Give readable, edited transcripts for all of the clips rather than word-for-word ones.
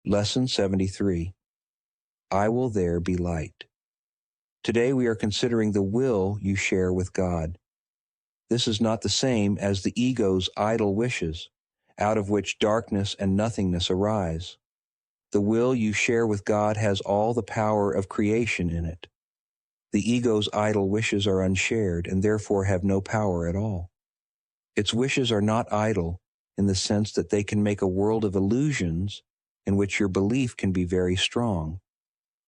Lesson 73. I will there be light. Today we are considering the will you share with God. This is not the same as the ego's idle wishes, out of which darkness and nothingness arise. The will you share with God has all the power of creation in it. The ego's idle wishes are unshared and therefore have no power at all. Its wishes are not idle in the sense that they can make a world of illusions in which your belief can be very strong.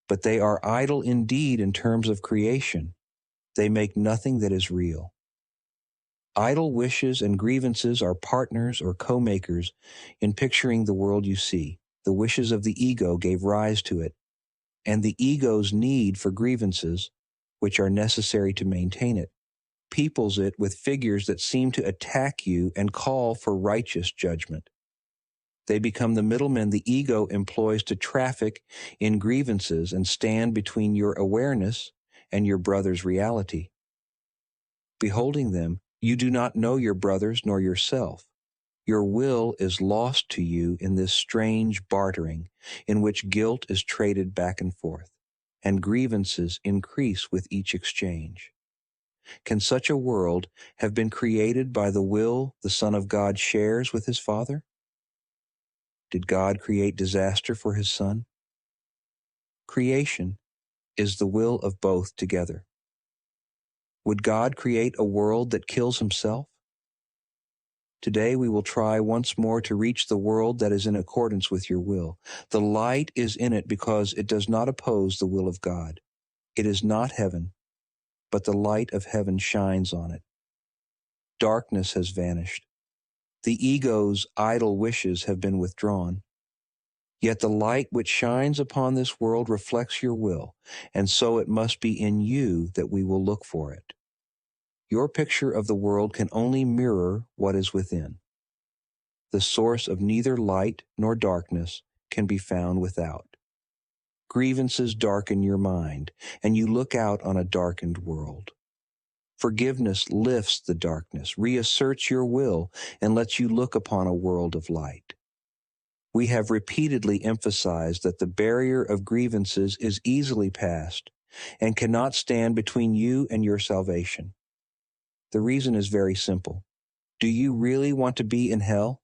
But they are idle indeed in terms of creation. They make nothing that is real. Idle wishes and grievances are partners or co-makers in picturing the world you see. The wishes of the ego gave rise to it, and the ego's need for grievances, which are necessary to maintain it, peoples it with figures that seem to attack you and call for righteous judgment. They become the middlemen the ego employs to traffic in grievances and stand between your awareness and your brother's reality. Beholding them, you do not know your brothers nor yourself. Your will is lost to you in this strange bartering in which guilt is traded back and forth, and grievances increase with each exchange. Can such a world have been created by the will the Son of God shares with his Father? Did God create disaster for his Son? Creation is the will of both together. Would God create a world that kills himself? Today we will try once more to reach the world that is in accordance with your will. The light is in it because it does not oppose the will of God. It is not heaven, but the light of heaven shines on it. Darkness has vanished. The ego's idle wishes have been withdrawn. Yet the light which shines upon this world reflects your will, and so it must be in you that we will look for it. Your picture of the world can only mirror what is within. The source of neither light nor darkness can be found without. Grievances darken your mind, and you look out on a darkened world. Forgiveness lifts the darkness, reasserts your will, and lets you look upon a world of light. We have repeatedly emphasized that the barrier of grievances is easily passed and cannot stand between you and your salvation. The reason is very simple. Do you really want to be in hell?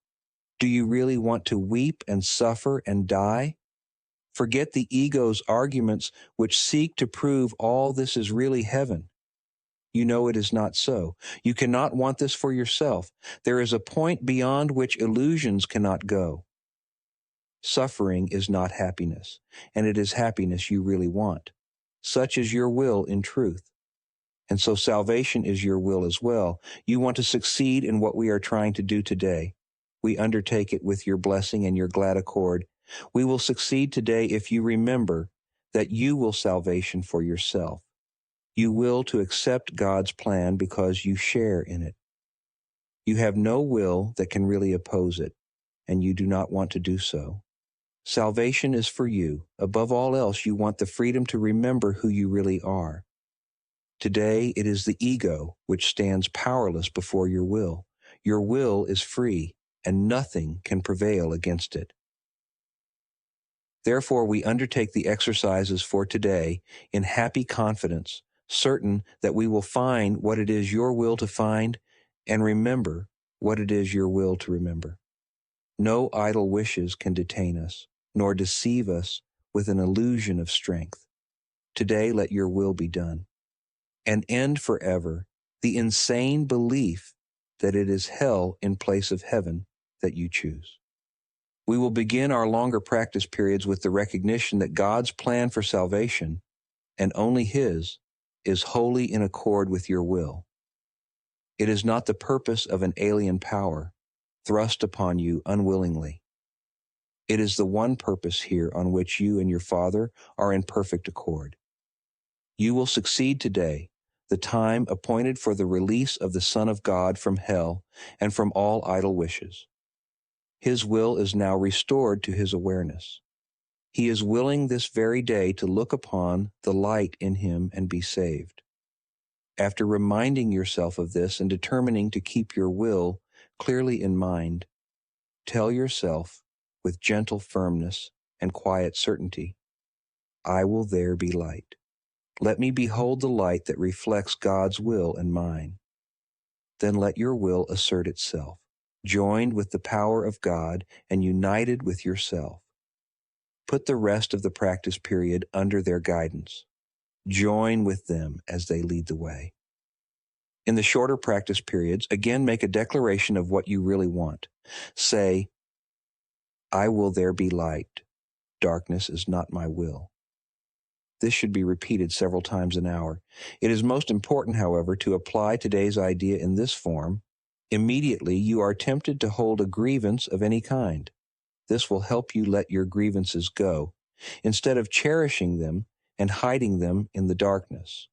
Do you really want to weep and suffer and die? Forget the ego's arguments which seek to prove all this is really heaven. You know it is not so. You cannot want this for yourself. There is a point beyond which illusions cannot go. Suffering is not happiness, and it is happiness you really want. Such is your will in truth. And so salvation is your will as well. You want to succeed in what we are trying to do today. We undertake it with your blessing and your glad accord. We will succeed today if you remember that you will salvation for yourself. You will to accept God's plan because you share in it. You have no will that can really oppose it, and you do not want to do so. Salvation is for you. Above all else, you want the freedom to remember who you really are. Today, it is the ego which stands powerless before your will. Your will is free, and nothing can prevail against it. Therefore, we undertake the exercises for today in happy confidence, certain that we will find what it is your will to find and remember what it is your will to remember. No idle wishes can detain us, nor deceive us with an illusion of strength. Today, let your will be done. And end forever the insane belief that it is hell in place of heaven that you choose. We will begin our longer practice periods with the recognition that God's plan for salvation, and only His, is wholly in accord with your will. It is not the purpose of an alien power thrust upon you unwillingly. It is the one purpose here on which you and your Father are in perfect accord. You will succeed today, the time appointed for the release of the Son of God from hell and from all idle wishes. His will is now restored to his awareness. He is willing this very day to look upon the light in him and be saved. After reminding yourself of this and determining to keep your will clearly in mind, tell yourself with gentle firmness and quiet certainty. I will there be light. Let me behold the light that reflects God's will and mine. Then let your will assert itself, joined with the power of God and united with yourself. Put the rest of the practice period under their guidance. Join with them as they lead the way. In the shorter practice periods, again make a declaration of what you really want. Say, I will there be light. Darkness is not my will. This should be repeated several times an hour. It is most important, however, to apply today's idea in this form. Immediately, you are tempted to hold a grievance of any kind. This will help you let your grievances go, instead of cherishing them and hiding them in the darkness.